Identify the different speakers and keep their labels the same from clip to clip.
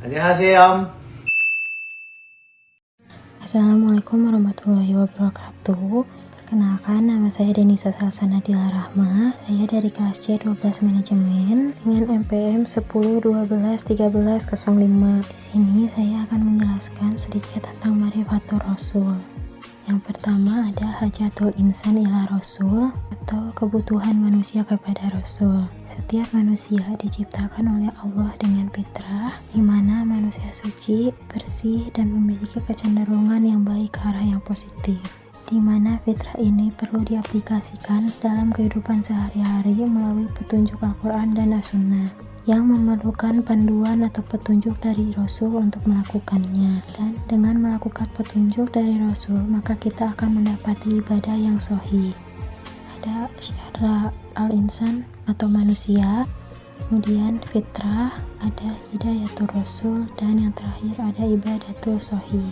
Speaker 1: 안녕하세요.
Speaker 2: Assalamualaikum warahmatullahi wabarakatuh. Perkenalkan, nama saya Denisa Salsana Dila Rahma. Saya dari kelas C12 Manajemen dengan MPM 10 12 13 05. Di sini saya akan menjelaskan sedikit tentang Ma'rifatur Rasul. Yang pertama ada hajatul insan ila rasul atau kebutuhan manusia kepada rasul. Setiap manusia diciptakan oleh Allah dengan fitrah, di mana manusia suci, bersih, dan memiliki kecenderungan yang baik ke arah yang positif. Di mana fitrah ini perlu diaplikasikan dalam kehidupan sehari-hari melalui petunjuk Al-Quran dan As-Sunnah yang memerlukan panduan atau petunjuk dari Rasul untuk melakukannya. Dan dengan melakukan petunjuk dari Rasul, maka kita akan mendapati ibadah yang sahih. Ada syara al-insan atau manusia, kemudian fitrah, ada hidayatul Rasul, dan yang terakhir ada ibadatul sahih.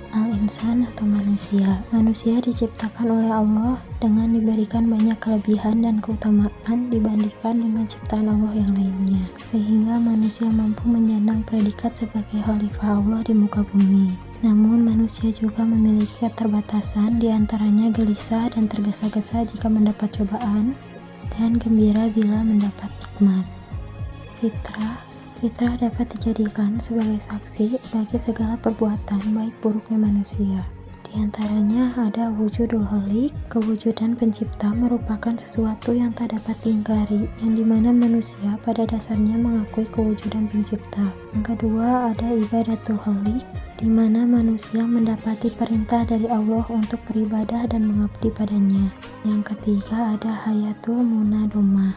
Speaker 2: Al-insan atau manusia. Manusia diciptakan oleh Allah dengan diberikan banyak kelebihan dan keutamaan dibandingkan dengan ciptaan Allah yang lainnya, sehingga manusia mampu menyandang predikat sebagai khalifah Allah di muka bumi. Namun manusia juga memiliki keterbatasan, diantaranya gelisah dan tergesa-gesa jika mendapat cobaan, dan gembira bila mendapat nikmat. Fitrah dapat dijadikan sebagai saksi bagi segala perbuatan baik buruknya manusia. Di antaranya ada wujudul khaliq, kewujudan pencipta merupakan sesuatu yang tak dapat diingkari, yang dimana manusia pada dasarnya mengakui kewujudan pencipta. Yang kedua ada ibadatul khaliq, di mana manusia mendapati perintah dari Allah untuk beribadah dan mengabdi padanya. Yang ketiga ada hayatul munadomah,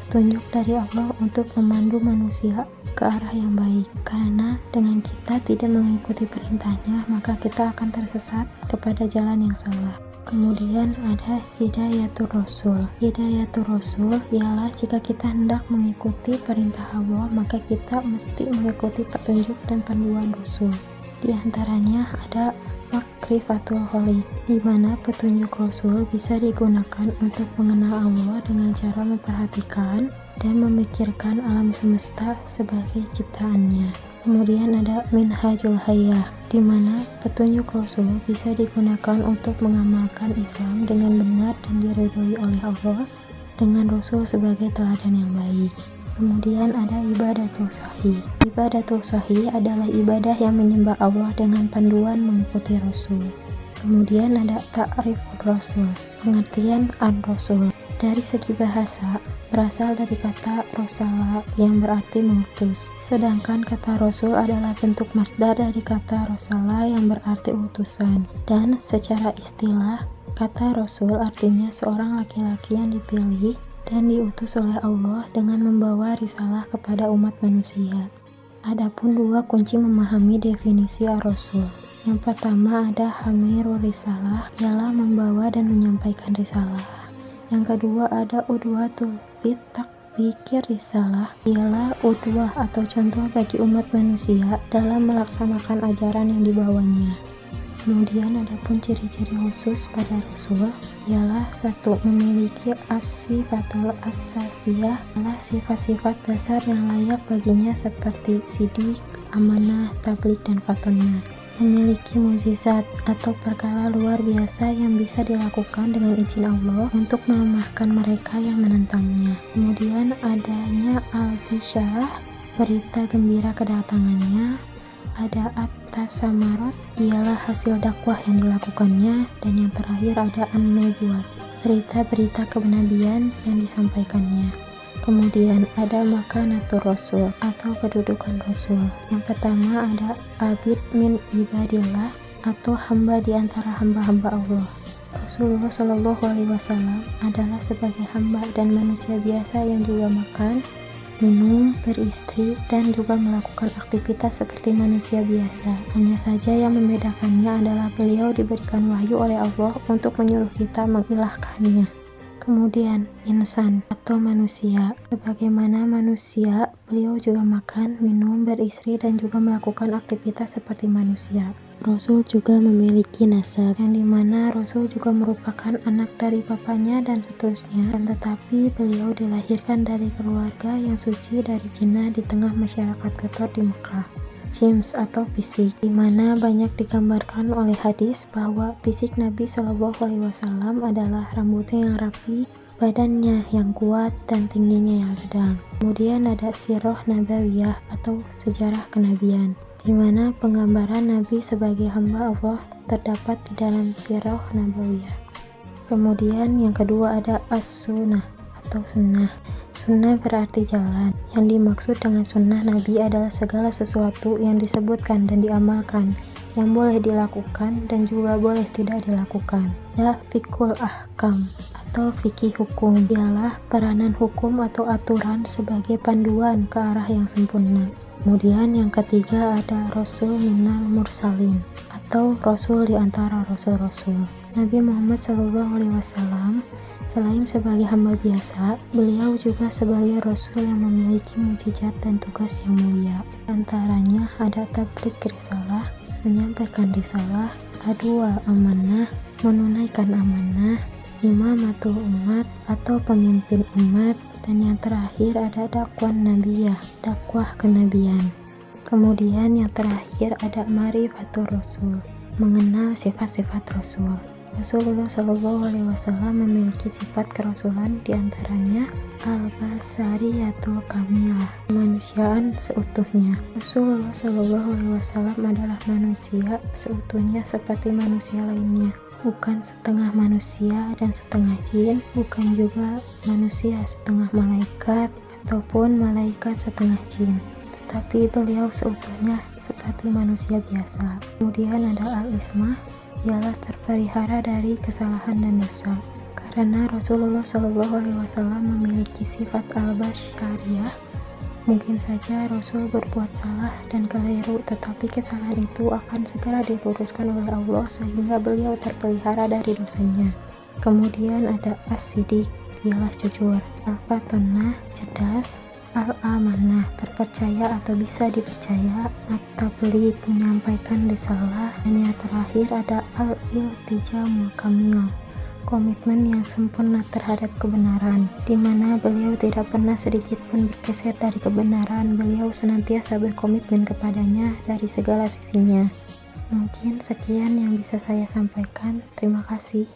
Speaker 2: petunjuk dari Allah untuk memandu manusia ke arah yang baik, karena dengan kita tidak mengikuti perintahnya maka kita akan tersesat kepada jalan yang salah. Kemudian ada hidayatul Rasul. Hidayatul Rasul ialah jika kita hendak mengikuti perintah Allah maka kita mesti mengikuti petunjuk dan panduan Rasul. Di antaranya ada Ma'rifatul khaliq, di mana petunjuk Rasul bisa digunakan untuk mengenal Allah dengan cara memperhatikan dan memikirkan alam semesta sebagai ciptaannya. Kemudian ada Minhajul Hayah, di mana petunjuk Rasul bisa digunakan untuk mengamalkan Islam dengan benar dan diridhoi oleh Allah dengan Rasul sebagai teladan yang baik. Kemudian ada ibadatul sahih. Ibadatul sahih adalah ibadah yang menyembah Allah dengan panduan mengikuti Rasul. Kemudian ada ta'rifur Rasul, pengertian an-Rasul. Dari segi bahasa, berasal dari kata rosala yang berarti mengutus. Sedangkan kata Rasul adalah bentuk masdar dari kata rosala yang berarti utusan. Dan secara istilah, kata Rasul artinya seorang laki-laki yang dipilih dan diutus oleh Allah dengan membawa risalah kepada umat manusia. Adapun dua kunci memahami definisi ar-Rasul. Yang pertama ada hamirur risalah, ialah membawa dan menyampaikan risalah. Yang kedua ada udwatul fit takbikir risalah, ialah udwah atau contoh bagi umat manusia dalam melaksanakan ajaran yang dibawanya. Kemudian ada pun ciri-ciri khusus pada Rasul, ialah satu, memiliki as-sifatul asasiyah, adalah sifat-sifat dasar yang layak baginya seperti sidik, amanah, tabligh, dan fatonah. Memiliki mukjizat atau perkara luar biasa yang bisa dilakukan dengan izin Allah untuk melemahkan mereka yang menentangnya. Kemudian adanya al-bisyarah, berita gembira kedatangannya. Ada at-tasamarot, ialah hasil dakwah yang dilakukannya. Dan yang terakhir ada an-nubuwah, berita-berita kenabian yang disampaikannya. Kemudian ada makanatur Rasul atau kedudukan Rasul. Yang pertama ada abid min ibadillah atau hamba di antara hamba-hamba Allah. Rasulullah Shallallahu Alaihi Wasallam adalah sebagai hamba dan manusia biasa yang juga makan, minum, beristri, dan juga melakukan aktivitas seperti manusia biasa. Hanya saja yang membedakannya adalah beliau diberikan wahyu oleh Allah untuk menyuruh kita mengilahkannya. Kemudian insan atau manusia. Sebagaimana manusia, beliau juga makan, minum, beristri, dan juga melakukan aktivitas seperti manusia. Rasul juga memiliki nasab, yang dimana Rasul juga merupakan anak dari bapaknya dan seterusnya, dan tetapi beliau dilahirkan dari keluarga yang suci dari Cina di tengah masyarakat kotor di Mekah. jims atau fisik, di mana banyak digambarkan oleh hadis bahwa fisik Nabi Shallallahu Alaihi Wasallam adalah rambutnya yang rapi, badannya yang kuat, dan tingginya yang sedang. Kemudian ada sirah nabawiyah atau sejarah kenabian, di mana penggambaran Nabi sebagai hamba Allah terdapat di dalam sirah nabawiyah. Kemudian yang kedua ada as-sunnah atau sunnah. Sunnah berarti jalan. Yang dimaksud dengan sunnah Nabi adalah segala sesuatu yang disebutkan dan diamalkan, yang boleh dilakukan dan juga boleh tidak dilakukan. Ada fikul ahkam atau fikih hukum, ialah peranan hukum atau aturan sebagai panduan ke arah yang sempurna. Kemudian yang ketiga ada rasul minal mursalin atau rasul di antara rasul-rasul. Nabi Muhammad SAW selain sebagai hamba biasa, beliau juga sebagai rasul yang memiliki mukjizat dan tugas yang mulia. Antaranya ada tabligh risalah, menyampaikan risalah, adwa amanah, menunaikan amanah, imamatul umat atau pemimpin umat, dan yang terakhir ada dakwah nabiyah, dakwah kenabian. Kemudian yang terakhir ada ma'rifatul rasul, mengenal sifat-sifat rasul. Rasulullah Shallallahu Alaihi Wasallam memiliki sifat kerasulan, diantaranya al-basariyatul kamilah, kemanusiaan seutuhnya. Rasulullah Shallallahu Alaihi Wasallam adalah manusia seutuhnya seperti manusia lainnya, bukan setengah manusia dan setengah jin, bukan juga manusia setengah malaikat ataupun malaikat setengah jin, tetapi beliau seutuhnya seperti manusia biasa. Kemudian ada al-ismah, ialah terpelihara dari kesalahan dan dosa, karena Rasulullah Shallallahu Alaihi Wasallam memiliki sifat al-basyariyah. Mungkin saja Rasul berbuat salah dan keliru, tetapi kesalahan itu akan segera diluruskan oleh Allah sehingga beliau terpelihara dari dosanya. Kemudian ada as-sidiq, ialah jujur, al-fatanah, cerdas, al-amanah, terpercaya atau bisa dipercaya, at-tabligh, menyampaikan risalah, dan yang terakhir ada al-iltijamul kamil, komitmen yang sempurna terhadap kebenaran, di mana beliau tidak pernah sedikit pun bergeser dari kebenaran. Beliau senantiasa berkomitmen kepadanya dari segala sisinya. Mungkin sekian yang bisa saya sampaikan. Terima kasih.